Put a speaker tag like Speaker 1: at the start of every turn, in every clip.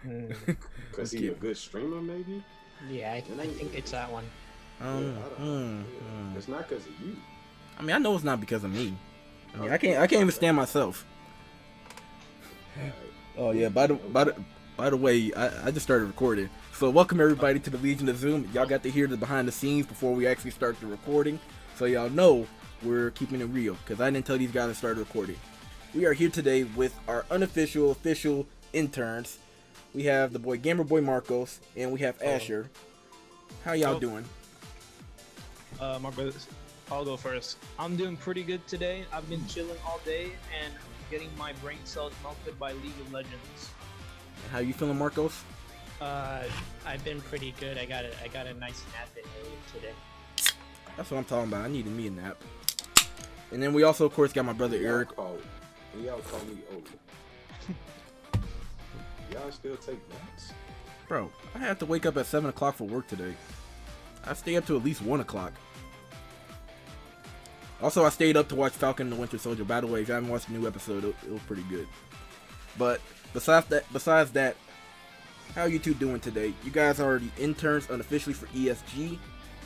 Speaker 1: Mm,
Speaker 2: Cause he a good streamer, maybe.
Speaker 1: yeah,
Speaker 2: It
Speaker 1: I
Speaker 2: ain't.
Speaker 1: think it's that one.
Speaker 2: Yeah,
Speaker 3: Um,
Speaker 2: I don't.
Speaker 3: hmm,
Speaker 2: Yeah, it's not cause of you.
Speaker 3: I mean, I know it's not because of me. I mean,
Speaker 2: Okay,
Speaker 3: I can't even
Speaker 2: okay.
Speaker 3: stand myself.
Speaker 2: Alright.
Speaker 3: Oh
Speaker 2: Well,
Speaker 3: yeah.
Speaker 2: you know,
Speaker 3: By the way, I just started recording. So welcome everybody to the Legion of Zoom. Y'all got to hear the behind the scenes before we actually start the recording. So y'all know we're keeping it real because I didn't tell these guys to start recording. We are here today with our unofficial, official interns. We have the boy GamerBoyMarcos and we have
Speaker 4: Oh,
Speaker 3: Asher. How y'all
Speaker 4: well,
Speaker 3: doing?
Speaker 4: my brothers, I'll go first. I'm doing pretty good today. I've been chilling all day and getting my brain cells melted by League of Legends.
Speaker 3: How you feeling, Marcos?
Speaker 1: Uh, I've been pretty good. I got a nice nap in earlier today.
Speaker 3: That's what I'm talking about. I needed me a nap. And then we also, of course, got my brother Eric.
Speaker 2: Y'all call me old. Y'all still take naps?
Speaker 3: Bro, I have to wake up at 7 o'clock for work today. I stay up to at least 1 o'clock. Also, I stayed up to watch Falcon and the Winter Soldier. By the way, if you haven't watched the new episode, it was pretty good. But besides that, how are you two doing today? You guys are the interns unofficially for ESG,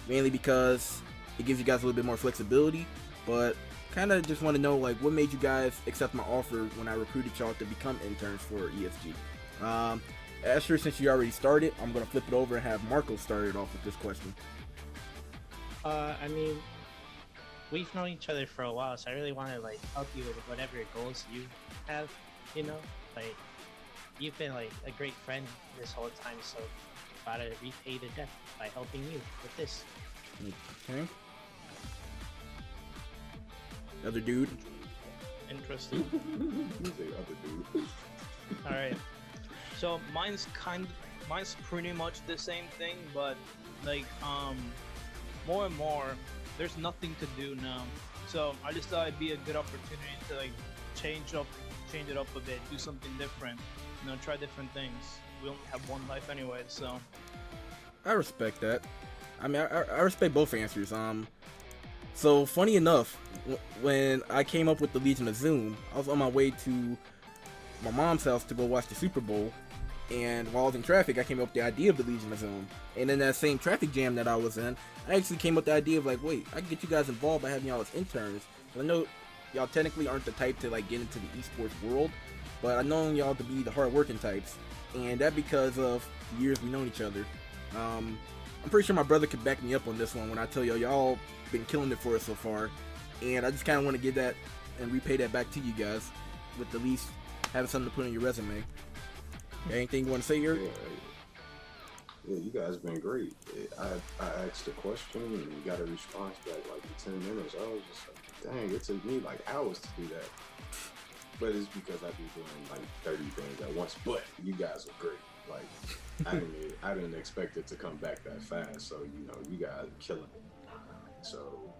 Speaker 3: mainly because it gives you guys a little bit more flexibility. But kind of just want to know, like, what made you guys accept my offer when I recruited y'all to become interns for ESG? Asher, since you already started, I'm gonna flip it over and have Marco start it off with this question.
Speaker 1: I mean, we've known each other for a while, so I really want to like help you with whatever goals you have. You know, like you've been like a great friend this whole time, so gotta repay the debt by helping you with this.
Speaker 3: Okay. Other dude.
Speaker 4: Interesting.
Speaker 2: You say other dude.
Speaker 4: All right. So mine's pretty much the same thing, but like more and more, there's nothing to do now. So I just thought it'd be a good opportunity to like change it up a bit, do something different, try different things. We only have one life anyway, so.
Speaker 3: I respect that. I mean, I respect both answers. So funny enough, when I came up with the Legion of Zoom, I was on my way to my mom's house to go watch the Super Bowl, and while I was in traffic, I came up with the idea of the Legion of Zoom. And in that same traffic jam that I was in, I actually came up with the idea of like, wait, I can get you guys involved by having y'all as interns. I know y'all technically aren't the type to like get into the esports world, but I know y'all to be the hard-working types, and that because of the years we known each other. I'm pretty sure my brother could back me up on this one when I tell y'all been killing it for us so far, and I just kind of want to give that and repay that back to you guys with at least having something to put on your resume. Anything you want to say, Eric?
Speaker 2: Yeah, you guys been great. I asked a question and you got a response back like in 10 minutes. I was just like, dang, it took me like hours to do that. But it's because I be doing like 30 things at once. But you guys are great. Like I didn't expect it to come back that fast. So you guys are killing it. So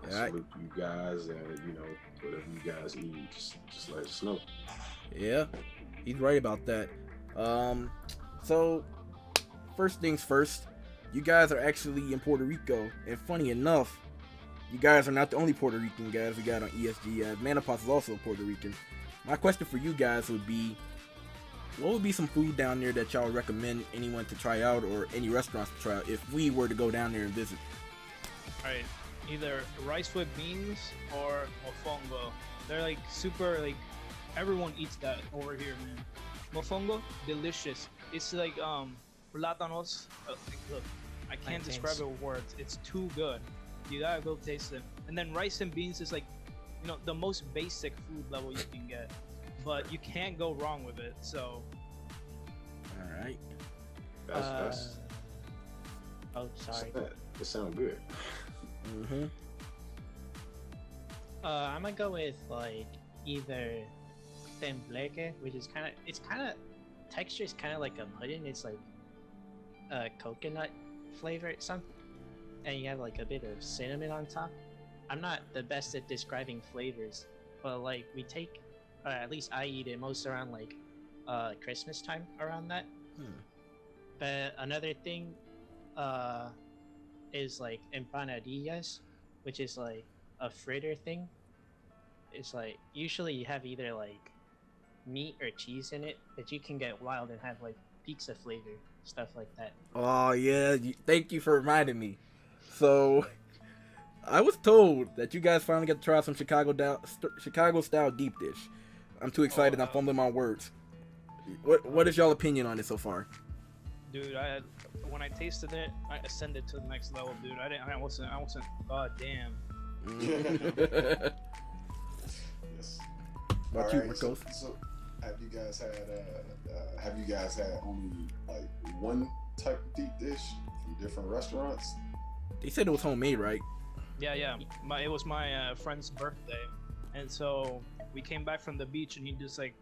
Speaker 2: I salute you guys, and whatever you guys need, just let us know.
Speaker 3: Yeah, he's right about that. So first things first, you guys are actually in Puerto Rico, and funny enough, you guys are not the only Puerto Rican guys we got on ESG. Manapos is also Puerto Rican. My question for you guys would be, what would be some food down there that y'all recommend anyone to try out, or any restaurants to try out if we were to go down there and visit?
Speaker 4: Alright, either rice with beans or mofongo. They're like super like everyone eats that over here, man. Mofongo, delicious. It's like plátanos. Look, I can't describe it with words. It's too good. You gotta go taste it. And then rice and beans is like, the most basic food level you can get, but you can't go wrong with it. So.
Speaker 3: All right.
Speaker 2: That's
Speaker 1: Oh, sorry.
Speaker 2: it sounds good.
Speaker 3: Mm-hmm.
Speaker 1: I'm gonna go with like either tembleque, which is kind of texture is kind of like a pudding. It's like a coconut flavor, something, and you have like a bit of cinnamon on top. I'm not the best at describing flavors, but like we take, at least I eat it most around like Christmas time around that. But another thing is like empanadillas, which is like a fritter thing. It's like usually you have either like meat or cheese in it, that you can get wild and have like pizza flavor, stuff like that.
Speaker 3: Oh yeah, thank you for reminding me. So, I was told that you guys finally got to try some Chicago style deep dish. I'm too excited. I'm fumbling my words. What is y'all opinion on it so far?
Speaker 4: Dude, when I tasted it, I ascended to the next level, dude. I wasn't. God damn.
Speaker 2: Yes.
Speaker 3: About you, Marcos?
Speaker 2: So, have you guys had only like one type of deep dish from different restaurants?
Speaker 3: They said it was homemade, right?
Speaker 4: Yeah. It was my friend's birthday, and so we came back from the beach, and he just like,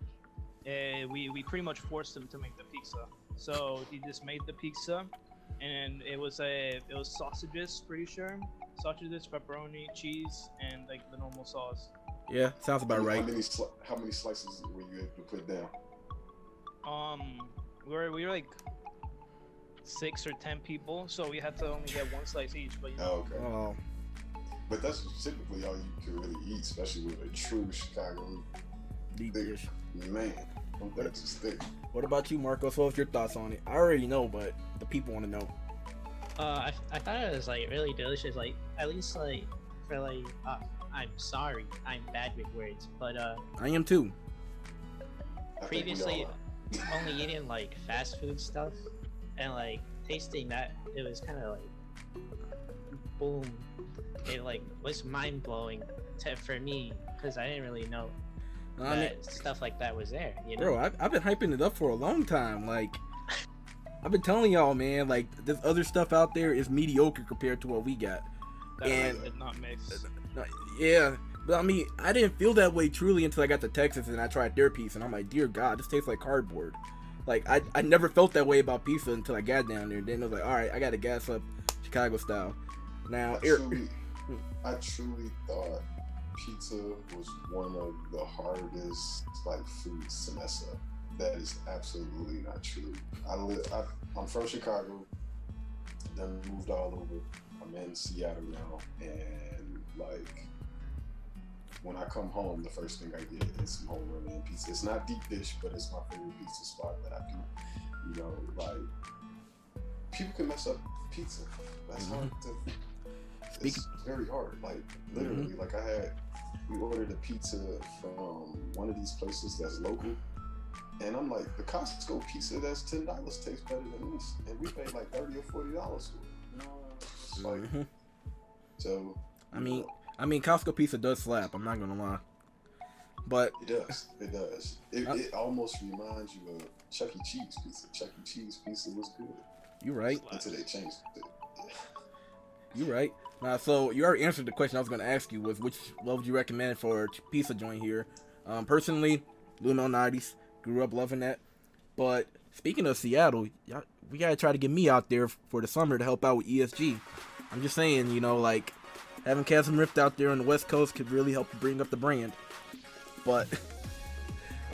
Speaker 4: we pretty much forced him to make the pizza. So he just made the pizza, and it was sausages, pretty sure, sausages, pepperoni, cheese, and like the normal sauce.
Speaker 3: Yeah, sounds about right.
Speaker 2: How many slices were you able to put down?
Speaker 4: We were like 6 or 10 people, so we had to only get one slice each. But
Speaker 2: Okay.
Speaker 3: Oh.
Speaker 2: But that's typically all you can really eat, especially with a true Chicago
Speaker 3: Deep dish.
Speaker 2: Man, that's just thick.
Speaker 3: What about you, Marcos? What was your thoughts on it? I already know, but the people want to know.
Speaker 1: I thought it was like really delicious. Like at least like for like I'm sorry, I'm bad with words, but
Speaker 3: I am too.
Speaker 1: previously only eating like fast food stuff, and like tasting that, it was kind of like boom. It like was mind blowing for me because I didn't really know that stuff like that was there. You know?
Speaker 3: Bro, I've been hyping it up for a long time. Like, I've been telling y'all, man. Like, this other stuff out there is mediocre compared to what we got.
Speaker 4: That did not mix.
Speaker 3: Yeah, but I mean, I didn't feel that way truly until I got to Texas and I tried their pizza, and I'm like, dear God, this tastes like cardboard. Like, I never felt that way about pizza until I got down there. Then I was like, all right, I got to gas up Chicago style. Now,
Speaker 2: I truly thought pizza was one of the hardest like foods to mess up. That is absolutely not true. I'm from Chicago, then moved all over. I'm in Seattle now, and like when I come home, the first thing I get is some home run pizza. It's not deep dish, but it's my favorite pizza spot that I do. You know, like people can mess up pizza. That's hard to. It's very hard. Like literally, like we ordered a pizza from one of these places that's local, and I'm like, the Costco pizza that's $10 tastes better than this, and we paid like $30 or $40 for it. Like, so
Speaker 3: I mean, Costco pizza does slap. I'm not gonna lie, but
Speaker 2: it does. It almost reminds you of Chuck E. Cheese pizza. Chuck E. Cheese pizza was good.
Speaker 3: You right.
Speaker 2: Until they changed it.
Speaker 3: You right. So you already answered the question I was going to ask you, was what would you recommend for a pizza joint here? Personally, Blue Mel 90s, grew up loving that. But speaking of Seattle, we got to try to get me out there for the summer to help out with ESG. I'm just saying, you know, like having Chasm Rift out there on the West Coast could really help bring up the brand. But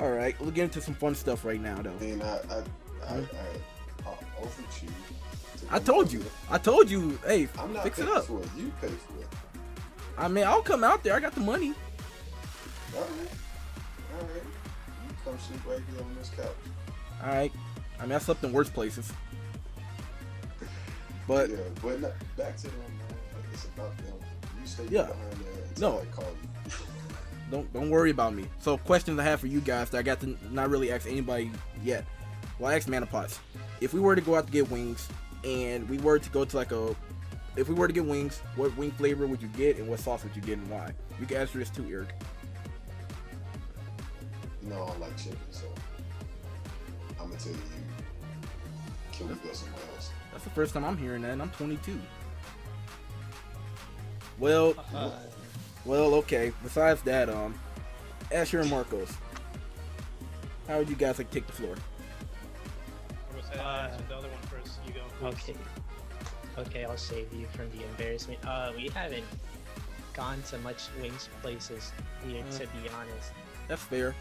Speaker 3: all right, we'll get into some fun stuff right now, though.
Speaker 2: I mean, I offered you.
Speaker 3: I told you, hey,
Speaker 2: I'm not
Speaker 3: fix it
Speaker 2: paying
Speaker 3: up.
Speaker 2: for it. You pay for it.
Speaker 3: I mean, I'll come out there. I got the money.
Speaker 2: All right. You come sleep right here on this couch.
Speaker 3: All right. I mean, I slept in worse places. But
Speaker 2: yeah, but back to them. It's about them. You stay
Speaker 3: yeah.
Speaker 2: behind there until I call you.
Speaker 3: Don't worry about me. So, questions I have for you guys that I got to not really ask anybody yet. Well, I asked Manapots. If we were to go out to get wings, and we were to go to if we were to get wings, what wing flavor would you get, and what sauce would you get, and why? You can answer this too, Eric.
Speaker 2: You know I don't like chicken, so I'm gonna tell you, can we go somewhere else?
Speaker 3: That's the first time I'm hearing that, and I'm 22. Well, okay. Besides that, Asher and Marcos, how would you guys like to take the floor?
Speaker 4: The other one first. You go.
Speaker 1: Okay, I'll save you from the embarrassment. We haven't gone to much wings places here, to be honest.
Speaker 3: That's fair.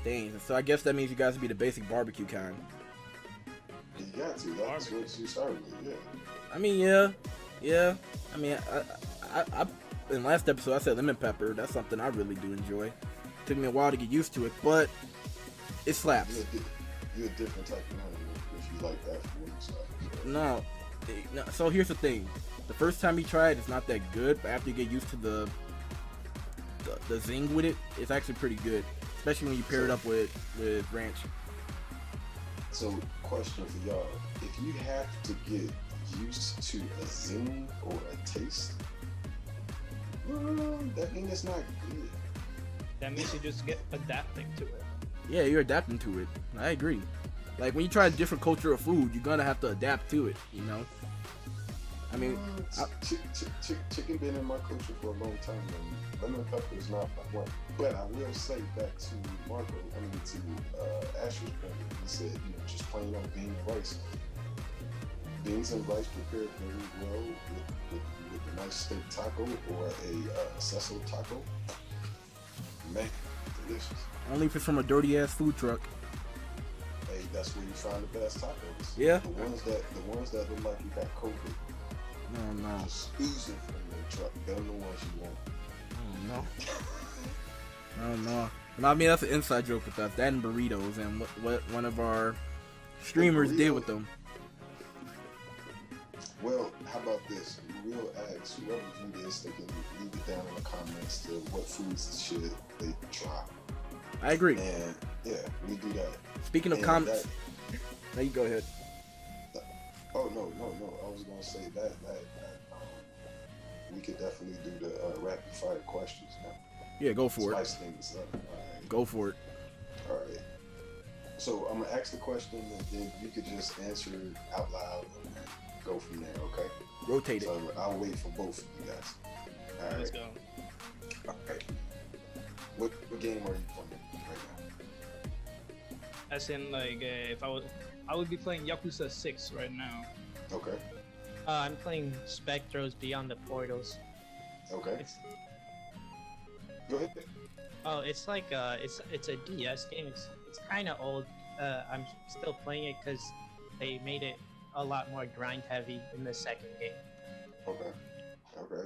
Speaker 3: Dang, so I guess that means you guys would be the basic barbecue kind.
Speaker 2: You got to. That's what you started with, yeah.
Speaker 3: I mean, yeah. I mean, I in last episode I said lemon pepper. That's something I really do enjoy. Took me a while to get used to it, but it slaps.
Speaker 2: You're a different type of animal if you like that food stuff.
Speaker 3: No, so here's the thing. The first time you try it, it's not that good, but after you get used to the zing with it, it's actually pretty good. Especially when you pair it up with ranch.
Speaker 2: So, question for y'all. If you have to get used to a zing or a taste, that means it's not good.
Speaker 4: That means you just get adapting to it.
Speaker 3: Yeah, you're adapting to it. I agree. Like, when you try a different culture of food, you're gonna have to adapt to it, you know? I mean...
Speaker 2: chicken been in my culture for a long time, and lemon pepper is not one. But I will say back to Asher's point, he said, just plain old bean and rice. Beans and rice prepared very well with a nice steak taco or a Cecil taco. Man, delicious.
Speaker 3: Only if it's from a dirty ass food truck.
Speaker 2: Hey, that's where you find the best tacos.
Speaker 3: Yeah.
Speaker 2: The ones that look like you got COVID.
Speaker 3: No.
Speaker 2: Just oozing from the truck. They're the ones you want.
Speaker 3: No. I mean, that's an inside joke with us. That and burritos and what one of our streamers did with them.
Speaker 2: Well, how about this? We'll ask whoever viewed this, they can leave it down in the comments to what foods should they try.
Speaker 3: I agree.
Speaker 2: And yeah, we do that.
Speaker 3: Speaking of comments, now you go ahead.
Speaker 2: Oh no! I was gonna say that we could definitely do the rapid fire questions now.
Speaker 3: Yeah, go for
Speaker 2: Spice
Speaker 3: it.
Speaker 2: things up. All right.
Speaker 3: Go for it.
Speaker 2: All right. So I'm gonna ask the question, and then you could just answer it out loud and go from there. Okay.
Speaker 3: Rotate it.
Speaker 2: So I'll wait for both of you guys. All right.
Speaker 4: Let's go.
Speaker 2: All right. What game are you playing right now?
Speaker 4: As in, like, if I would be playing Yakuza 6 right now.
Speaker 2: Okay.
Speaker 1: I'm playing Spectros Beyond the Portals.
Speaker 2: Okay.
Speaker 1: It's
Speaker 2: Go ahead.
Speaker 1: it's like it's a DS game. It's kind of old. I'm still playing it because they made it a lot more grind heavy in the second game.
Speaker 2: Okay.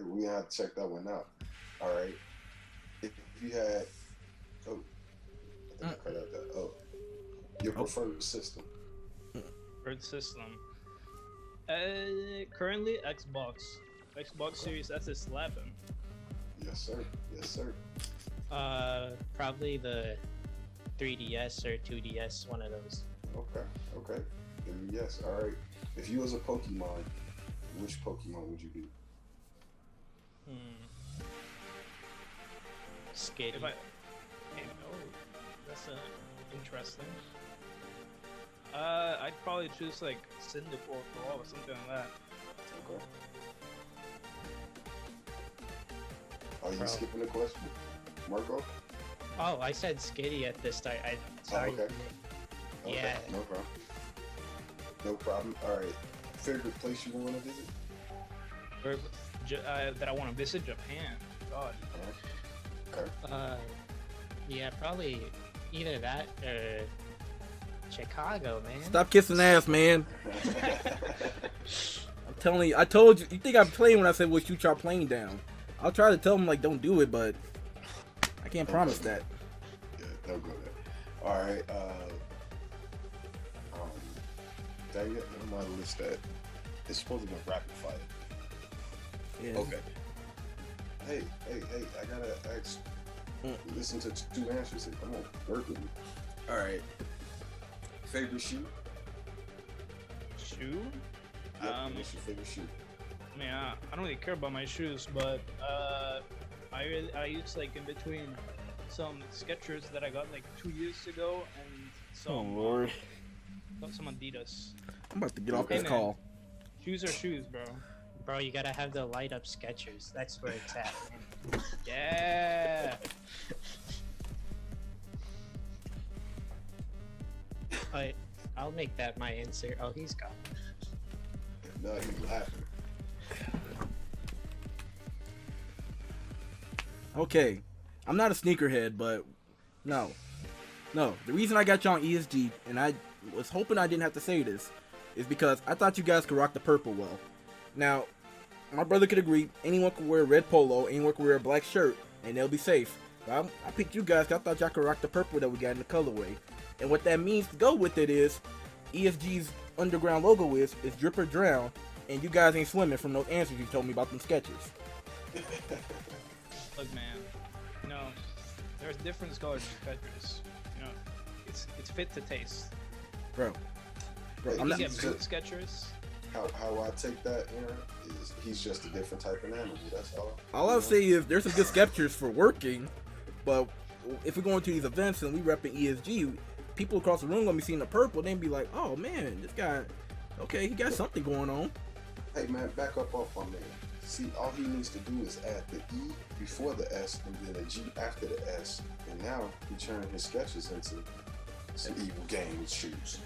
Speaker 2: We have to check that one out. All right. If you had, I think I cut out that. Your preferred system.
Speaker 4: Preferred system. Currently Xbox Series S is slapping.
Speaker 2: Yes, sir.
Speaker 1: Probably the 3DS or 2DS, one of those.
Speaker 2: Okay. Yes. All right. If you was a Pokemon, which Pokemon would you be?
Speaker 1: Skitty.
Speaker 4: That's interesting. I'd probably choose like Cyndaquil or something like that.
Speaker 2: Okay. Are you
Speaker 1: Bro.
Speaker 2: skipping the question, Marco?
Speaker 1: Oh, I said Skitty at the start. Sorry.
Speaker 2: Okay.
Speaker 1: Yeah.
Speaker 2: No problem. All right. Favorite place you want to visit?
Speaker 4: That I want to visit Japan. God.
Speaker 2: Okay.
Speaker 1: Yeah, probably either that or Chicago, man.
Speaker 3: Stop kissing ass, man. I'm telling you. I told you. You think I'm playing when I said we'll shoot your plane down? I'll try to tell them like don't do it, but I can't promise that.
Speaker 2: Yeah, don't go there. All right. Dang it, I'm on the list that it's supposed to be rapid fire.
Speaker 3: Yeah.
Speaker 2: Okay. Hey, I gotta ask. Listen to two answers here. Come on, work with me. All right. Favorite shoe?
Speaker 4: Shoe?
Speaker 2: Yep, what's your favorite shoe?
Speaker 4: I mean, I don't really care about my shoes, but I use like in between some Skechers that I got like 2 years ago and some
Speaker 3: Lord.
Speaker 4: Some Adidas.
Speaker 3: I'm about to get off
Speaker 4: Hey,
Speaker 3: this
Speaker 4: man.
Speaker 3: call.
Speaker 4: Shoes are shoes, bro.
Speaker 1: Bro, you gotta have the light up Skechers. That's where it's at, man.
Speaker 4: Yeah.
Speaker 1: I'll make that my insert. Oh, he's gone.
Speaker 2: No, he's laughing.
Speaker 3: Okay, I'm not a sneakerhead, but no. The reason I got you on ESG, and I was hoping I didn't have to say this, is because I thought you guys could rock the purple well. Now, my brother could agree, anyone could wear a red polo, anyone could wear a black shirt, and they'll be safe. I picked you guys 'cause I thought y'all could rock the purple that we got in the colorway. And what that means to go with it is ESG's underground logo is drip or drown, and you guys ain't swimming from those answers you told me about them sketches.
Speaker 4: Look, man, you know, there's different colors of Skechers. You know, it's fit to taste.
Speaker 3: Bro,
Speaker 2: Hey,
Speaker 3: I'm
Speaker 4: You
Speaker 3: not,
Speaker 4: get blue Skechers.
Speaker 2: How I take that, Aaron, is he's just a different type of animal. That's all.
Speaker 3: all I'll say is there's some good sketchers for working, but if we're going to these events and we repping ESG, people across the room gonna be seeing the purple, they be like, oh man, this guy, okay, he got something going on.
Speaker 2: Hey man, back up off my man. See, all he needs to do is add the E before the S and then a G after the S, and now he turned his sketches into some evil game shoes.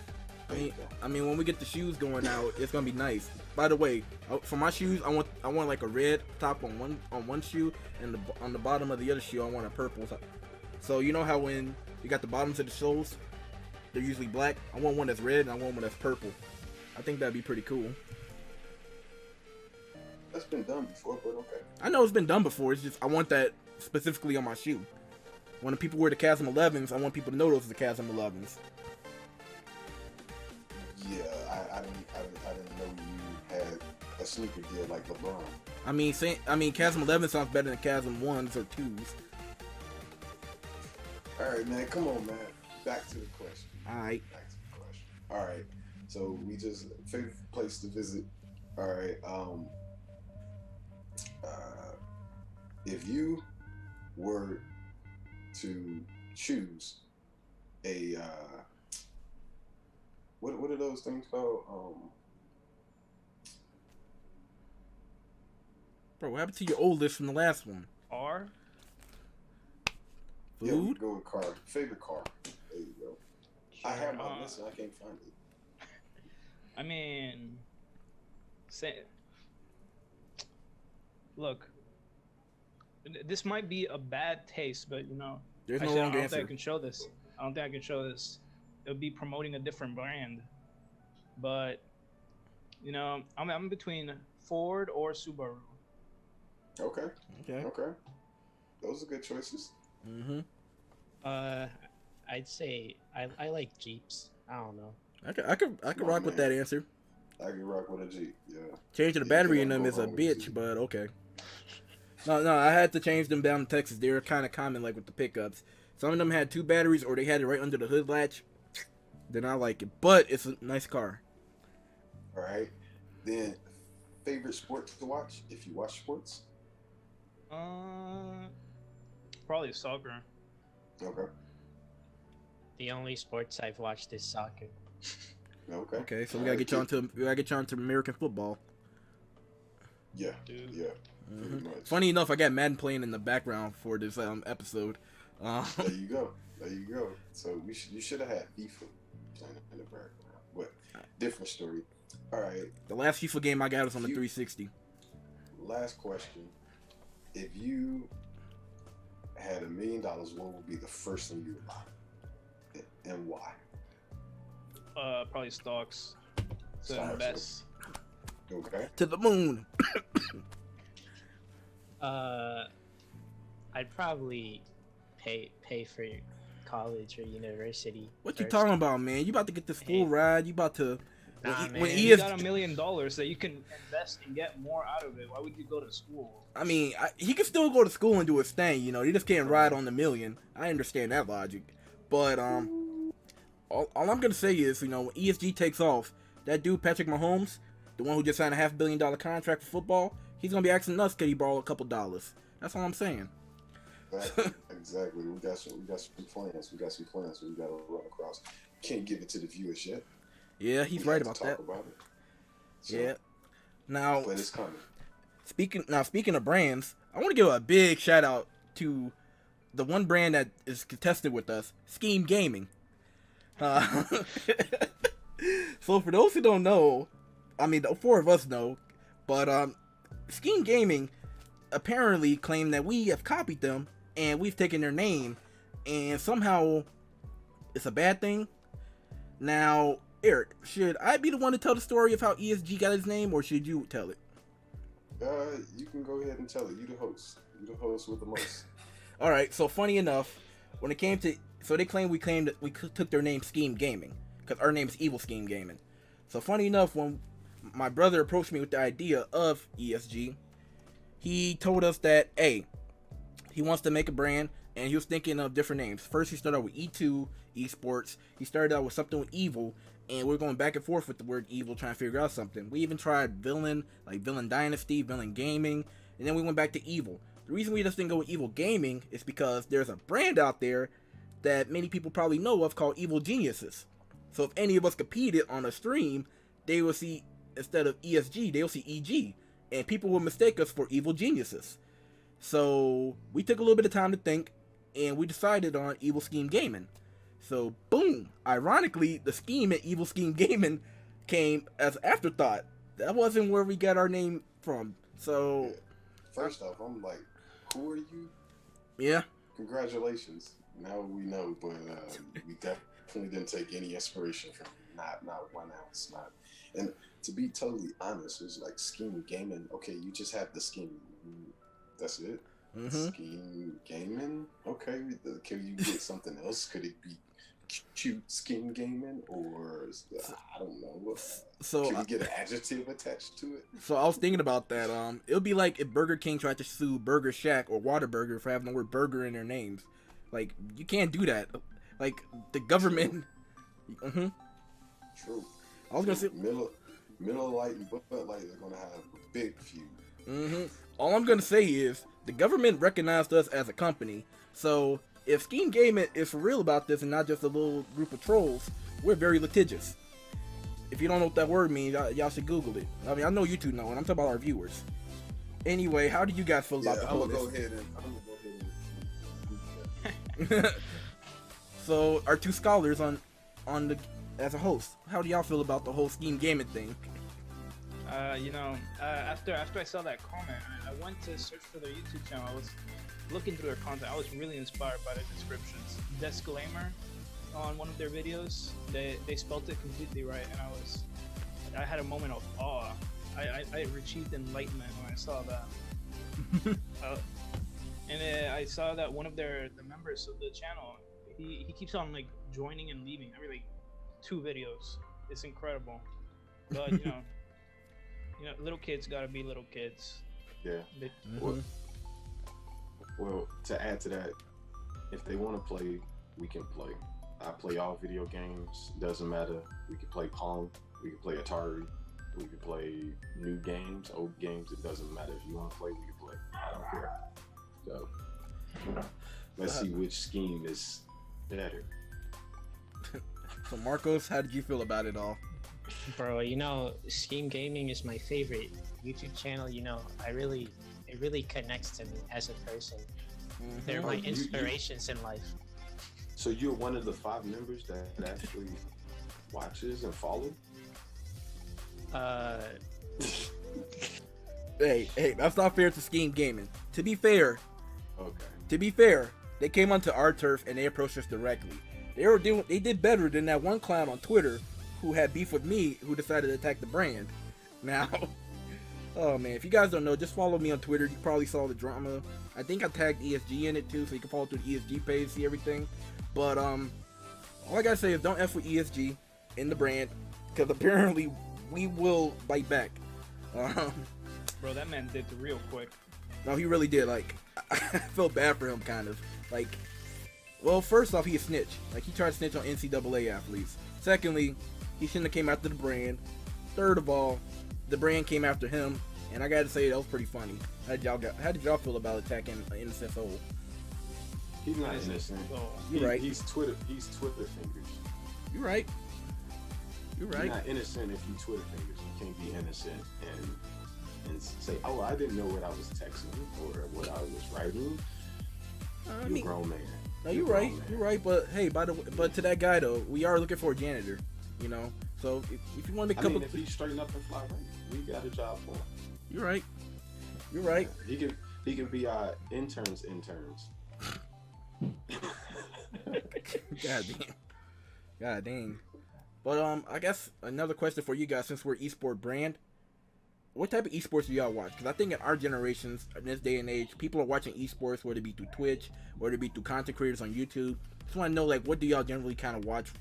Speaker 3: I mean, when we get the shoes going out, it's gonna be nice. By the way, for my shoes, I want like a red top on one shoe, and on the bottom of the other shoe, I want a purple top. So you know how when you got the bottoms of the soles, they're usually black. I want one that's red, and I want one that's purple. I think that'd be pretty cool.
Speaker 2: That's been done before, but okay.
Speaker 3: I know it's been done before. It's just I want that specifically on my shoe. When the people wear the Chasm 11s, I want people to know those are the Chasm 11s.
Speaker 2: Yeah, I didn't know you had a sneaker deal like LeBron.
Speaker 3: I mean, Chasm 11 sounds better than Chasm 1s or 2s.
Speaker 2: All right, man, come on, man. Back to the question.
Speaker 3: Alright.
Speaker 2: Back to the question. All right. So we just favorite place to visit. All right. If you were to choose a what are those things called?
Speaker 3: Bro, what happened to your old list from the last one?
Speaker 4: R.
Speaker 2: Yeah, we
Speaker 3: Food?
Speaker 2: go with car. Favorite car. There you go. I have my list and I can't find it.
Speaker 4: I mean, look, this might be a bad taste, but you know,
Speaker 3: There's no
Speaker 4: actually, I
Speaker 3: wrong
Speaker 4: don't think I
Speaker 3: answer.
Speaker 4: can show this. I don't think I can show this. It would be promoting a different brand, but you know, I'm between Ford or Subaru.
Speaker 2: Okay.
Speaker 3: Okay.
Speaker 2: Okay. Those are good choices.
Speaker 3: Mm-hmm.
Speaker 1: I'd say I like Jeeps. I don't know.
Speaker 3: I could rock with that answer.
Speaker 2: I can rock with a Jeep. Yeah.
Speaker 3: Changing the
Speaker 2: You
Speaker 3: battery in
Speaker 2: can't
Speaker 3: them
Speaker 2: go
Speaker 3: is a
Speaker 2: wrong with a
Speaker 3: bitch,
Speaker 2: Jeep.
Speaker 3: but okay. No, I had to change them down in Texas. They were kind of common, like with the pickups. Some of them had 2 batteries, or they had it right under the hood latch. Then I like it, but it's a nice car.
Speaker 2: All right. Then, favorite sport to watch if you watch sports?
Speaker 4: Probably soccer.
Speaker 2: Okay.
Speaker 1: The only sports I've watched is soccer.
Speaker 2: Okay.
Speaker 3: Okay, so we gotta get you onto American football.
Speaker 2: Yeah.
Speaker 4: Dude.
Speaker 2: Yeah. Pretty
Speaker 3: Mhm.
Speaker 2: much.
Speaker 3: Funny enough, I got Madden playing in the background for this episode.
Speaker 2: There you go. There you go. So you should have had FIFA playing in the background, but different story. All right.
Speaker 3: The last FIFA game I got was on the 360.
Speaker 2: Last question. If you had $1 million, what would be the first thing you would buy, and why?
Speaker 4: Probably stocks. To
Speaker 2: Stocks,
Speaker 4: invest.
Speaker 2: Okay.
Speaker 3: To the moon.
Speaker 1: I'd probably pay for college or university.
Speaker 3: What you
Speaker 1: first.
Speaker 3: talking about, man? You about to get this full ride? You about to
Speaker 1: Nah,
Speaker 3: when
Speaker 1: man.
Speaker 3: when
Speaker 4: You
Speaker 3: ES
Speaker 4: got $1 million that you can invest and get more out of it. Why would you go to school?
Speaker 3: I mean, he can still go to school and do his thing, you know. He just can't ride on the million. I understand that logic, but all I'm gonna say is, you know, when ESG takes off, that dude Patrick Mahomes, the one who just signed a $500 million contract for football, he's gonna be asking us could he borrow a couple dollars. That's all I'm saying.
Speaker 2: Exactly. We got some plans. We got some plans. We got to run across. Can't give it to the viewers yet.
Speaker 3: Yeah, he's
Speaker 2: We
Speaker 3: right
Speaker 2: have
Speaker 3: about
Speaker 2: to
Speaker 3: that.
Speaker 2: talk about it. So,
Speaker 3: Yeah. Now,
Speaker 2: but it's coming.
Speaker 3: speaking of brands, I want to give a big shout out to the one brand that is contested with us, Scheme Gaming. So for those who don't know, I mean, the 4 of us know, but Scheme Gaming apparently claimed that we have copied them and we've taken their name, and somehow it's a bad thing. Now, Eric, should I be the one to tell the story of how ESG got his name, or should you tell it?
Speaker 2: You can go ahead and tell it. You the host. You the host with the most.
Speaker 3: All right. So funny enough, when it came to, so they claimed that we took their name Scheme Gaming because our name is Evil Scheme Gaming. So funny enough, when my brother approached me with the idea of ESG, he told us that he wants to make a brand, and he was thinking of different names. First, he started out with E2 Esports. He started out with something with Evil, and we're going back and forth with the word Evil, trying to figure out something. We even tried Villain, like Villain Dynasty, Villain Gaming, and then we went back to Evil. The reason we just didn't go with Evil Gaming is because there's a brand out there that many people probably know of called Evil Geniuses. So if any of us competed on a stream, they will see, instead of ESG, they'll see EG, and people will mistake us for Evil Geniuses. So we took a little bit of time to think, and we decided on Evil Scheme Gaming. So boom, ironically, the scheme at Evil Scheme Gaming came as an afterthought. That wasn't where we got our name from. So
Speaker 2: first off, I'm like, who are you?
Speaker 3: Yeah.
Speaker 2: Congratulations. Now we know, but we definitely didn't take any inspiration from you. Not 1 ounce. Not. And to be totally honest, it's like Scheme Gaming. Okay, you just have the scheme. That's it.
Speaker 3: Mm-hmm.
Speaker 2: Scheme Gaming. Okay, can you get something else? Could it be cute Scheme Gaming, or I don't know.
Speaker 3: So
Speaker 2: can we get an adjective attached to it?
Speaker 3: So I was thinking about that. It would be like if Burger King tried to sue Burger Shack or Whataburger for having the word burger in their names. Like, you can't do that. Like, the government. Mm-hmm.
Speaker 2: True.
Speaker 3: I was gonna say
Speaker 2: Miller Lite and Bud Light are gonna have a big feud.
Speaker 3: Mm-hmm. All I'm gonna say is the government recognized us as a company. So if Scheme Gaming is for real about this and not just a little group of trolls, we're very litigious. If you don't know what that word means, y'all should Google it. I mean, I know you two know it. I'm talking about our viewers. Anyway, how do you guys feel about the whole
Speaker 2: I'm gonna go ahead and
Speaker 3: So our two scholars on the as a host, how do y'all feel about the whole Scheme Gaming thing?
Speaker 4: After I saw that comment, I went to search for their YouTube channel. I was looking through their content. I was really inspired by the descriptions. Disclaimer on one of their videos, they spelled it completely right, and I had a moment of awe. I achieved enlightenment when I saw that. I saw that one of the members of the channel, he keeps on like joining and leaving every like 2 videos. It's incredible. But little kids gotta be little kids.
Speaker 2: Yeah. Well, to add to that, if they want to play, we can play. I play all video games. Doesn't matter. We can play Pong. We can play Atari. We can play new games, old games. It doesn't matter. If you want to play, we can play. I don't care. So let's see which scheme is better.
Speaker 3: So Marcos, how did you feel about it all?
Speaker 1: Bro, Scheme Gaming is my favorite YouTube channel. It really connects to me as a person. Mm-hmm. They're my inspirations in life.
Speaker 2: So you're one of the 5 members that actually watches and follows?
Speaker 3: Hey, that's not fair to Scheme Gaming. To be fair, they came onto our turf and they approached us directly. They did better than that one clown on Twitter who had beef with me, who decided to attack the brand. Now, oh man, if you guys don't know, just follow me on Twitter. You probably saw the drama. I think I tagged ESG in it too, so you can follow through the ESG page, see everything. But all I gotta say is don't F with ESG in the brand, because apparently we will bite back.
Speaker 4: Bro, that man did the real quick.
Speaker 3: No, he really did. Like, I felt bad for him, kind of. Like, well, first off, he a snitch. Like, he tried to snitch on NCAA athletes. Secondly, he shouldn't have came after the brand. Third of all, the brand came after him, and I gotta say that was pretty funny. How did y'all feel about attacking an innocent soul?
Speaker 2: He's not innocent.
Speaker 3: You're right.
Speaker 2: He's Twitter fingers.
Speaker 3: You're right. You're right.
Speaker 2: You're not innocent if you Twitter fingers. You can't be innocent and say, "Oh, I didn't know what I was texting or what I was writing." You're a grown man.
Speaker 3: No, you're right. You're right. But hey, but to that guy though, we are looking for a janitor. So if you want to make a couple,
Speaker 2: if he's straighten up and fly right, we got a job for him.
Speaker 3: You're right. You're right.
Speaker 2: He can be our interns.
Speaker 3: God dang. But I guess another question for you guys, since we're esport brand, what type of esports do y'all watch? Because I think in our generations, in this day and age, people are watching esports, whether it be through Twitch, whether it be through content creators on YouTube. Just want to know, like, what do y'all generally kind of watch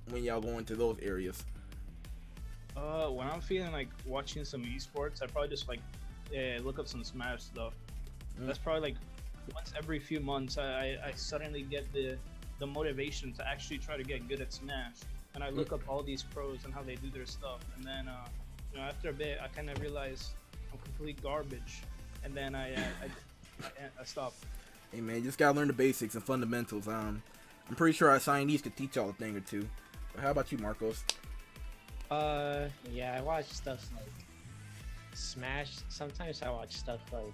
Speaker 3: when y'all go into those areas?
Speaker 4: When I'm feeling like watching some esports, I probably just like look up some Smash stuff. That's probably like once every few months I suddenly get the motivation to actually try to get good at Smash, and I look up all these pros and how they do their stuff, and then after a bit I kind of realize I'm complete garbage, and then I stop.
Speaker 3: Hey man, you just gotta learn the basics and fundamentals. I'm pretty sure our signees could teach y'all a thing or two. But how about you, Marcos?
Speaker 1: Yeah, I watch stuff like Smash. Sometimes I watch stuff like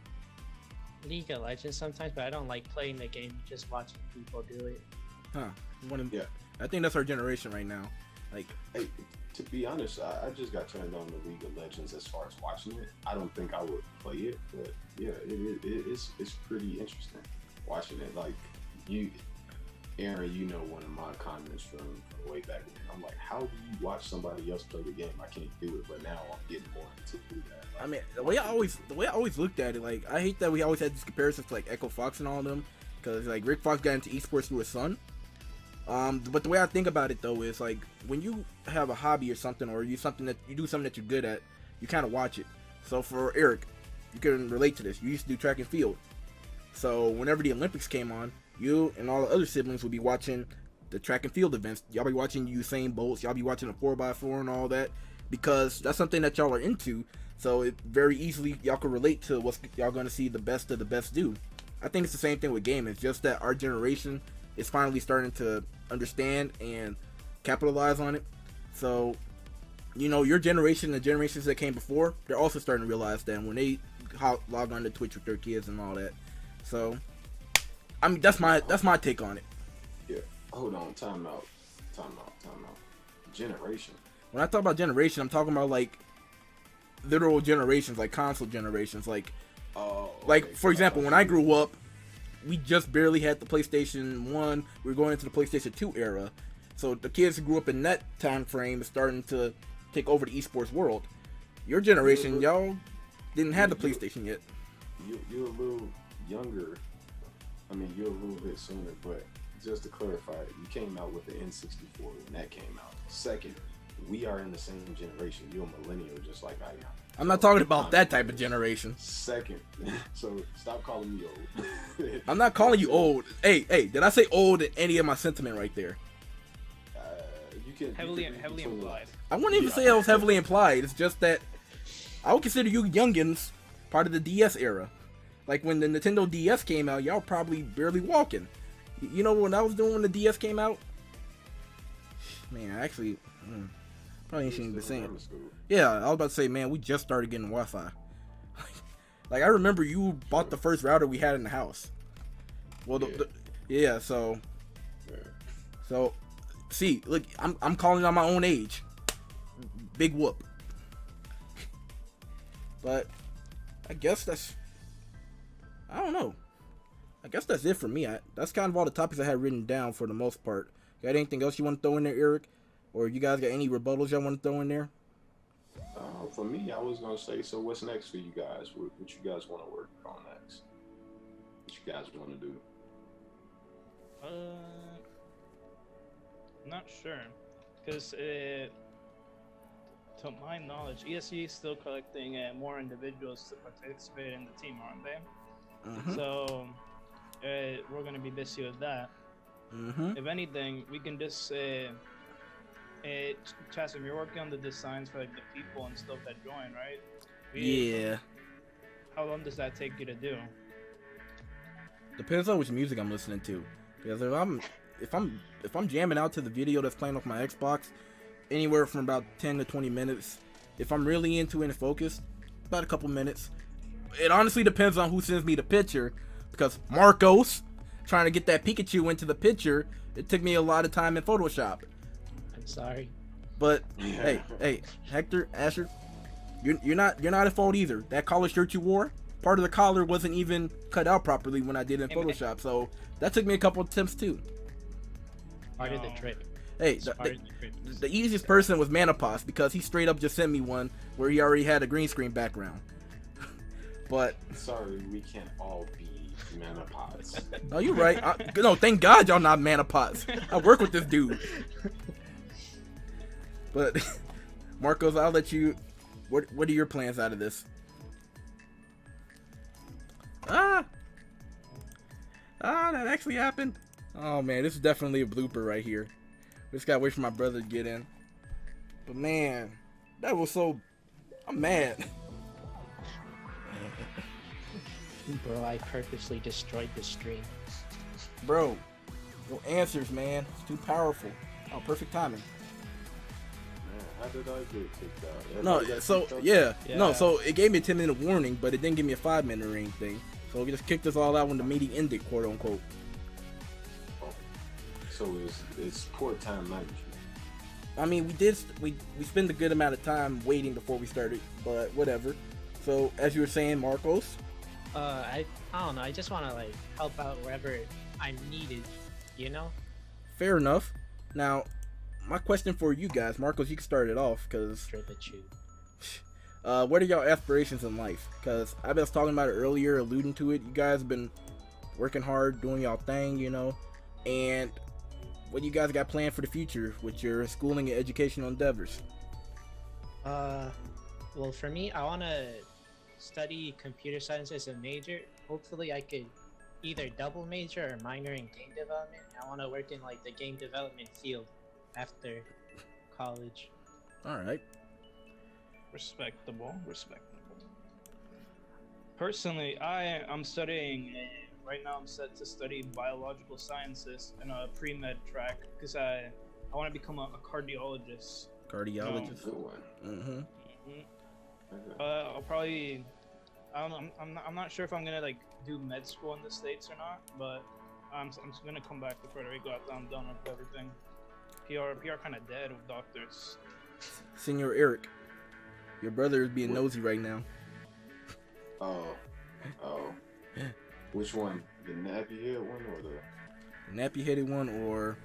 Speaker 1: League of Legends sometimes, but I don't like playing the game, just watching people do it.
Speaker 3: Huh.
Speaker 2: Yeah.
Speaker 3: I think that's our generation right now. Like,
Speaker 2: Hey, to be honest, I just got turned on to League of Legends as far as watching it. I don't think I would play it, but yeah, it's pretty interesting watching it. Like you, Aaron, you know one of my comments from way back when. I'm like, how do you watch somebody else play the game? I can't do it, but now I'm getting more into that. Like,
Speaker 3: I mean, the way I always looked at it, like, I hate that we always had these comparisons to like Echo Fox and all of them, because like Rick Fox got into esports through his son. But the way I think about it though is like when you have a hobby or something, or you do something that you're good at, you kind of watch it. So for Eric, you can relate to this. You used to do track and field, so whenever the Olympics came on, you and all the other siblings would be watching the track and field events. Y'all be watching Usain Bolts, y'all be watching the 4x4 and all that, because that's something that y'all are into. So it very easily y'all can relate to what y'all gonna see the best of the best do. I think it's the same thing with gaming. It's just that our generation is finally starting to understand and capitalize on it. So, you know, your generation, the generations that came before, they're also starting to realize that when they log on to Twitch with their kids and all that. So, I mean, that's my take on it.
Speaker 2: Yeah. Hold on. Time out. Generation.
Speaker 3: When I talk about generation, I'm talking about like literal generations, like console generations. Like, like for example, when I grew up, we just barely had the PlayStation 1. We were going into the PlayStation 2 era. So the kids who grew up in that time frame is starting to take over the esports world. Your generation, y'all didn't have the PlayStation yet.
Speaker 2: You're a little younger. I mean, you're a little bit sooner, but just to clarify, you came out with the N64 when that came out. Second, we are in the same generation. You're a millennial just like I am.
Speaker 3: I'm not talking about that type of generation.
Speaker 2: Second, so stop calling me old.
Speaker 3: I'm not calling you old. Hey, did I say old in any of my sentiment right there?
Speaker 2: You can
Speaker 4: Heavily implied.
Speaker 3: I wouldn't even say I was heavily implied. It's just that I would consider you youngins part of the DS era. Like when the Nintendo DS came out, y'all probably barely walking. You know what I was doing when the DS came out? Man, actually, probably shouldn't be saying. Yeah, I was about to say, man, we just started getting Wi-Fi. Like I remember you bought the first router we had in the house. Well, so see, look, I'm calling on my own age. Big whoop. But I guess I don't know. I guess that's it for me. That's kind of all the topics I had written down for the most part. Got anything else you want to throw in there, Eric? Or you guys got any rebuttals y'all want to throw in there?
Speaker 2: For me, I was gonna say, so what's next for you guys? What you guys want to work on next? What you guys want to do?
Speaker 4: Not sure, because to my knowledge, ESE is still collecting more individuals to participate in the team, aren't they?
Speaker 3: Mm-hmm.
Speaker 4: So we're gonna be busy with that.
Speaker 3: Mm-hmm.
Speaker 4: If anything, we can just Chasm, you're working on the designs for like the people and stuff that join, right?
Speaker 3: Yeah.
Speaker 4: How long does that take you to do?
Speaker 3: Depends on which music I'm listening to. Because if I'm jamming out to the video that's playing off my Xbox, anywhere from about 10 to 20 minutes. If I'm really into it and focused, about a couple minutes. It honestly depends on who sends me the picture, because Marcos trying to get that Pikachu into the picture, it took me a lot of time in Photoshop.
Speaker 1: I'm sorry.
Speaker 3: But hey, Hector, Asher, you're not at fault either. That collar shirt you wore, part of the collar wasn't even cut out properly when I did it in Photoshop, so that took me a couple attempts too.
Speaker 1: Part of the trick.
Speaker 3: Hey, the easiest person was Manapos because he straight up just sent me one where he already had a green screen background. But
Speaker 2: sorry, we can't all be Manapods.
Speaker 3: No, you're right. No, thank God y'all not Manapods. I work with this dude. But Marcos, I'll let you. What are your plans out of this? That actually happened. Oh man, this is definitely a blooper right here. We just gotta wait for my brother to get in. But man, that was so. I'm mad.
Speaker 1: Bro, I purposely destroyed the stream.
Speaker 3: Bro, no answers, man. It's too powerful. Oh, perfect timing.
Speaker 2: Man, how did I get kicked out?
Speaker 3: No, so yeah, no, so it gave me a 10-minute warning, but it didn't give me a 5-minute or anything. So it just kicked us all out when the meeting ended, quote unquote.
Speaker 2: Oh. So it's poor time management.
Speaker 3: I mean, we spent a good amount of time waiting before we started, but whatever. So as you were saying, Marcos.
Speaker 1: I don't know. I just want to like help out wherever I'm needed, you know.
Speaker 3: Fair enough. Now, my question for you guys, Marcos, you can start it off, cause.
Speaker 1: For the chew.
Speaker 3: What are y'all aspirations in life? Cause I was talking about it earlier, alluding to it. You guys have been working hard, doing y'all thing, you know. And what do you guys got planned for the future with your schooling and educational endeavors?
Speaker 1: Well, for me, I want to study computer science as a major. Hopefully I could either double major or minor in game development. I want to work in like the game development field after college.
Speaker 3: All right.
Speaker 4: Respectable. Personally, I'm studying right now. I'm set to study biological sciences in a pre-med track because I want to become a cardiologist.
Speaker 3: Cardiologist.
Speaker 2: Good one.
Speaker 3: Mm-hmm.
Speaker 4: I'll probably. I'm not sure if I'm gonna like do med school in the States or not, but I'm just gonna come back to Puerto Rico after I'm done with everything. PR kind of dead with doctors.
Speaker 3: Senor Eric, your brother is being nosy right now.
Speaker 2: Oh. Which one? The nappy head one or the
Speaker 3: nappy headed one, or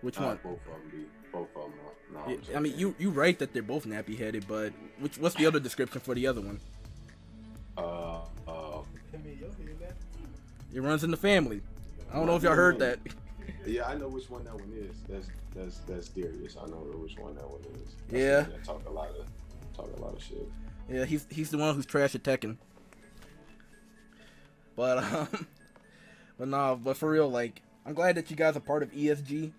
Speaker 3: which one?
Speaker 2: Both of them. Both of them. No,
Speaker 3: yeah, I mean, you right that they're both nappy headed, but what's the other description for the other one? It runs in the family. I don't know if y'all heard that.
Speaker 2: Yeah, I know which one that one is. That's Darius. I know which one that one is.
Speaker 3: Yeah.
Speaker 2: Talk a lot of shit.
Speaker 3: Yeah, he's the one who's trash at Tekken. But for real, like, I'm glad that you guys are part of ESG.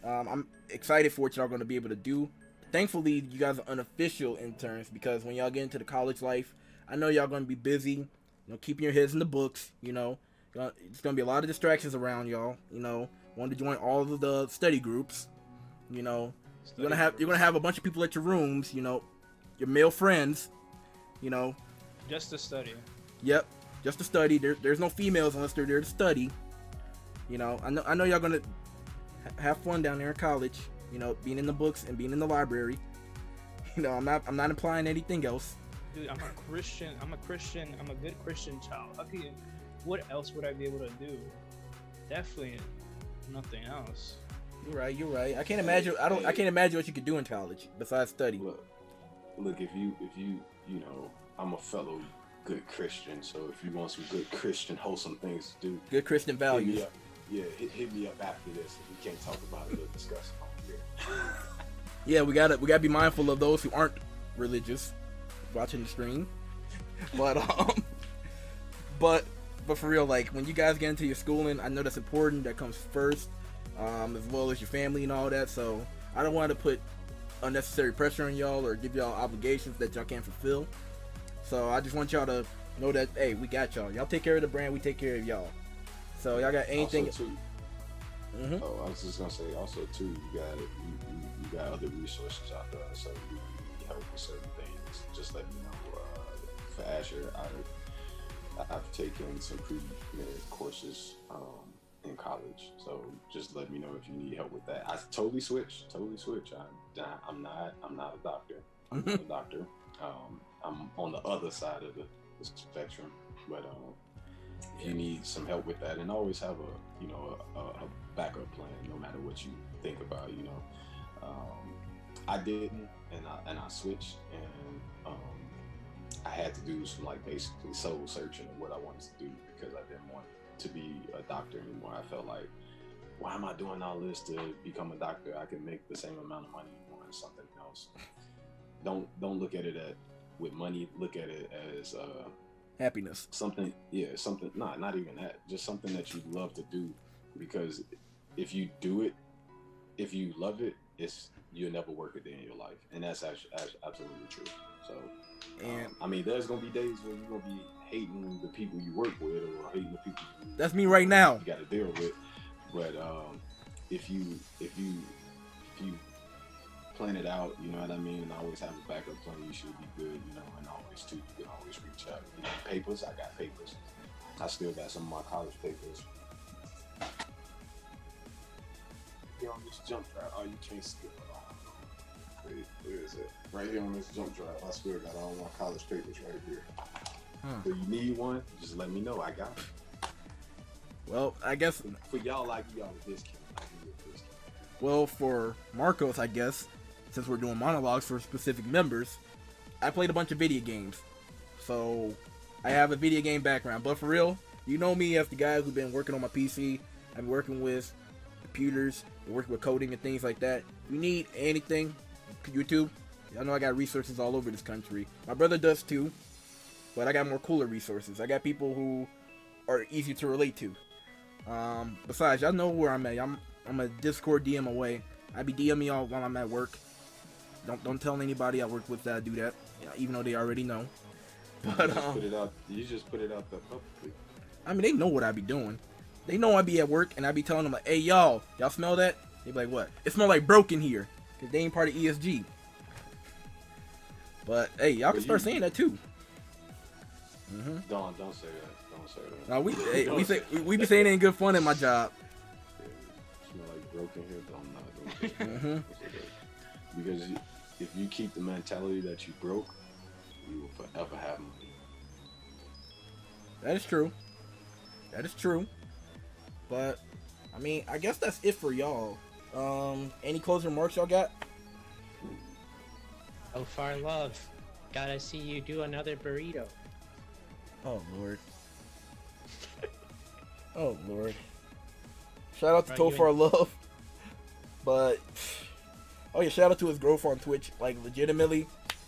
Speaker 3: I'm excited for what y'all gonna be able to do. Thankfully, you guys are unofficial interns because when y'all get into the college life, I know y'all gonna be busy, you know, keeping your heads in the books. You know, it's gonna be a lot of distractions around y'all. You know, want to join all of the study groups. You know, you're gonna have a bunch of people at your rooms. You know, your male friends. You know,
Speaker 4: just to study.
Speaker 3: Yep, just to study. There's no females unless they're there to study. You know, I know y'all gonna have fun down there in college. You know, being in the books and being in the library. You know, I'm not implying anything else.
Speaker 4: Dude, I'm a Christian. I'm a good Christian child. What else would I be able to do? Definitely nothing else.
Speaker 3: You're right. I can't imagine what you could do in college besides study.
Speaker 2: Look, if you know, I'm a fellow good Christian, so if you want some good Christian wholesome things to do,
Speaker 3: good Christian values.
Speaker 2: Hit me up after this. If we can't talk about it or discuss it on here.
Speaker 3: Yeah, we gotta be mindful of those who aren't religious watching the stream. But for real, like, when you guys get into your schooling, I know that's important. That comes first, as well as your family and all that. So I don't want to put unnecessary pressure on y'all or give y'all obligations that y'all can't fulfill. So I just want y'all to know that, hey, we got y'all. Y'all take care of the brand, we take care of y'all. So y'all got anything?
Speaker 2: Also, too, Oh, I was just gonna say, also too, you got other resources out there. So you need help with certain things. Just let me know. For Asher, I've taken some pre-med courses in college, so just let me know if you need help with that. I totally switched. I'm not a doctor. I'm not a doctor. I'm on the other side of the spectrum, but if you need some help with that, and always have a backup plan, no matter what you think about. I didn't, and I switched, and I had to do some like basically soul searching of what I wanted to do because I didn't want to be a doctor anymore. I felt like, why am I doing all this to become a doctor? I can make the same amount of money doing something else. Don't look at it with money. Look at it as
Speaker 3: happiness.
Speaker 2: Something, something. Not even that. Just something that you love to do. Because if you do it, if you love it, you'll never work a day in your life, and that's absolutely true. So,
Speaker 3: and
Speaker 2: I mean, there's gonna be days where you're gonna be hating the people you work with or hating the people.
Speaker 3: That's me right now.
Speaker 2: You got to deal with. But if you plan it out, you know what I mean, and always have a backup plan, you should be good, and always you can always reach out. Papers, I got papers. I still got some of my college papers. Here on this jump drive, oh, you can't skip it all. Where is it? Right here on this jump drive, I still got all my college papers right here. So you need one, just let me know, I got it.
Speaker 3: Well, I guess
Speaker 2: for y'all, I give y'all a discount.
Speaker 3: Well, for Marcos, I guess, since we're doing monologues for specific members, I played a bunch of video games. So, I have a video game background. But for real, you know me as the guy who's been working on my PC. I've been working with computers, working with coding and things like that. If you need anything, YouTube, y'all know I got resources all over this country. My brother does too, but I got more cooler resources. I got people who are easy to relate to. Besides, y'all know where I'm at. I'm a Discord DM away. I be DMing y'all while I'm at work. Don't tell anybody I work with that I do that, even though they already know. But
Speaker 2: you just put it out there publicly.
Speaker 3: I mean, they know what I be doing. They know I be at work, and I be telling them like, "Hey, y'all smell that?" They be like, "What?" It smell like broken here, cause they ain't part of ESG. But hey, y'all can start saying that too.
Speaker 2: Mm-hmm. Don't say that. Don't say that.
Speaker 3: No, we be saying it ain't good fun in my job.
Speaker 2: Smell like broken here. Don't. Because if you keep the mentality that you broke, you will forever have money.
Speaker 3: That is true. That is true. But I mean, I guess that's it for y'all. Any closing remarks y'all got?
Speaker 1: So far, love. Gotta see you do another burrito.
Speaker 3: Oh Lord. Oh Lord. Shout out to Tofar Love. But oh yeah, shout out to his growth on Twitch. Like legitimately,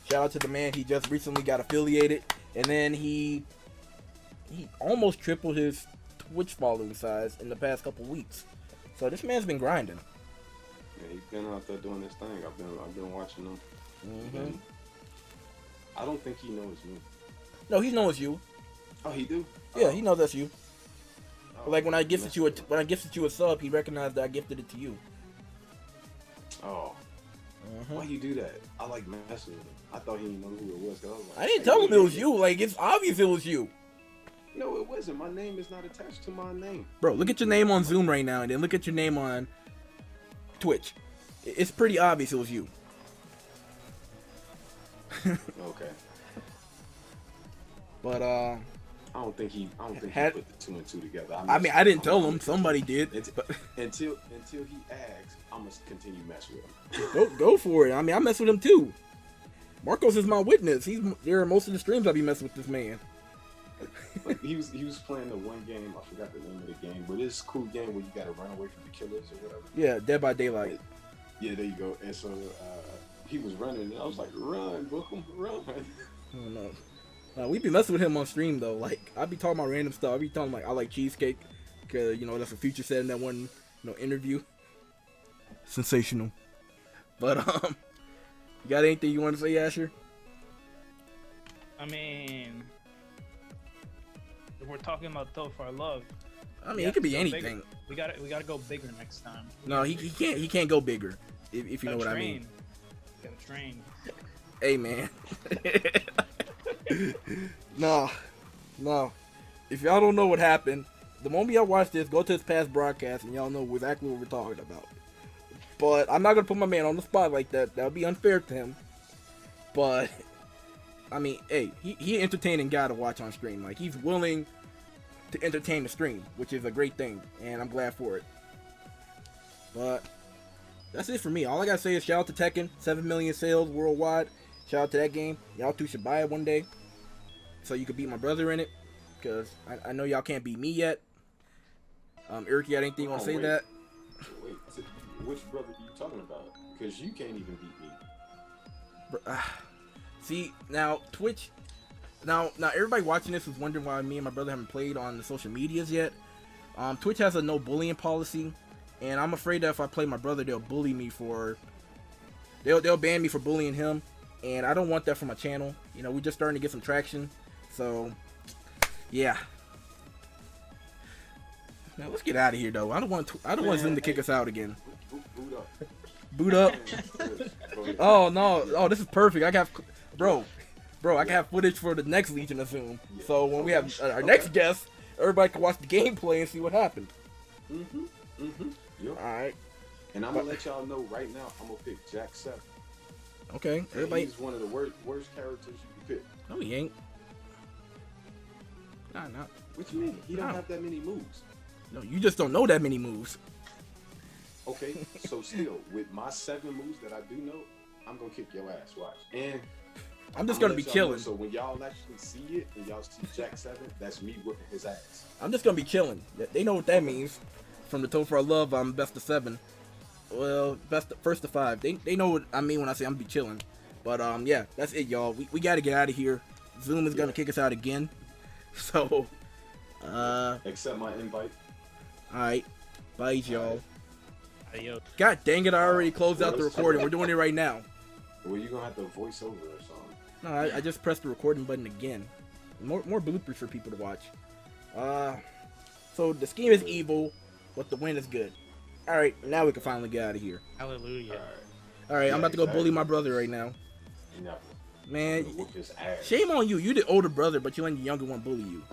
Speaker 3: shout out to the man. He just recently got affiliated, and then he almost tripled his Twitch following size in the past couple weeks. So this man's been grinding.
Speaker 2: Yeah, he's been out there doing his thing. I've been watching him.
Speaker 3: Mm-hmm.
Speaker 2: I don't think he knows me.
Speaker 3: No, he knows you.
Speaker 2: Oh, he do?
Speaker 3: Yeah, he knows that's you. Oh, like when I gifted you a sub, he recognized that I gifted it to you.
Speaker 2: Oh. Why you do that? I like messing with him. I thought he didn't know who it was.
Speaker 3: I didn't tell him it was you. Like, it's obvious it was you.
Speaker 2: No, it wasn't. My name is not attached to my name.
Speaker 3: Bro, look at your name on Zoom right now, and then look at your name on Twitch. It's pretty obvious it was you.
Speaker 2: Okay.
Speaker 3: But
Speaker 2: I don't think he put the two and two together.
Speaker 3: I mean, I didn't tell him. Somebody did.
Speaker 2: Until he asks, I'm gonna continue messing with him.
Speaker 3: Go for it. I mean, I mess with him too. Marcos is my witness. He's there. Most of the streams I be messing with this man.
Speaker 2: Like he was playing the one game. I forgot the name of the game, but it's a cool game where you gotta run away from the killers or whatever.
Speaker 3: Yeah, Dead by Daylight.
Speaker 2: Yeah, there you go. And so he was running, and I was like, "Run, Bookham, run!"
Speaker 3: I don't know. We be messing with him on stream though. Like I be talking about random stuff. I be talking like I like cheesecake because that's a Future said in that one interview. Sensational. But you got anything you want to say, Asher?
Speaker 4: I mean, if we're talking about Tofar Love.
Speaker 3: I mean, it could be anything.
Speaker 4: We gotta go bigger next time.
Speaker 3: No, he can't go bigger. If you know what I mean.
Speaker 4: Gotta train.
Speaker 3: Hey man. No. If y'all don't know what happened, the moment y'all watch this, go to his past broadcast and y'all know exactly what we're talking about. But I'm not gonna put my man on the spot like that. That would be unfair to him. But I mean, hey, he an entertaining guy to watch on stream. Like he's willing to entertain the stream, which is a great thing, and I'm glad for it. But that's it for me. All I gotta say is shout out to Tekken, 7 million sales worldwide. Shout out to that game. Y'all two should buy it one day, so you could beat my brother in it, because I know y'all can't beat me yet. Eric, you got anything you want to say that?
Speaker 2: Wait, which brother are you talking about? Because you can't even beat me.
Speaker 3: See, now Twitch, now everybody watching this is wondering why me and my brother haven't played on the social medias yet. Twitch has a no bullying policy, and I'm afraid that if I play my brother, they'll bully me they'll ban me for bullying him, and I don't want that for my channel. You know, we're just starting to get some traction, so yeah. Now let's get out of here though. I don't want Zoom to kick us out again.
Speaker 2: Boot up.
Speaker 3: Oh no! Oh, this is perfect. I got, bro. I can have footage for the next Legion of Zoom. Yeah. So when we have our next guest, everybody can watch the gameplay and see what happened.
Speaker 2: Yep.
Speaker 3: All right.
Speaker 2: And I'm gonna let y'all know right now. I'm gonna pick Jack 7.
Speaker 3: Okay. Everybody.
Speaker 2: He's one of the worst characters you can pick.
Speaker 3: No, he ain't. Nah.
Speaker 2: What you mean? He don't have that many moves.
Speaker 3: No, you just don't know that many moves.
Speaker 2: Okay, so still, with my 7 moves that I do know, I'm gonna kick your ass, watch. And
Speaker 3: I'm just gonna be chilling.
Speaker 2: So when y'all actually see it, and y'all see Jack 7, that's me whipping his ass.
Speaker 3: I'm just gonna be chilling. They know what that means. From the Toll for Our Love, I'm best of 7. Well, first to 5. They know what I mean when I say I'm gonna be chilling. But yeah, that's it, y'all. We gotta get out of here. Zoom is gonna kick us out again. So
Speaker 2: accept my invite.
Speaker 3: Alright. Bye, y'all.
Speaker 1: Adios.
Speaker 3: God dang it, I already closed out the recording. We're doing it right now.
Speaker 2: Well, you're gonna have to voice over or something.
Speaker 3: No, I just pressed the recording button again. More bloopers for people to watch. So the scheme is evil, but the win is good. Alright, now we can finally get out of here.
Speaker 1: Hallelujah.
Speaker 3: Alright, I'm about to go bully my brother right now.
Speaker 2: Never.
Speaker 3: Man,
Speaker 2: Whoop his ass.
Speaker 3: shame on you. You the older brother, but you let the younger one bully you.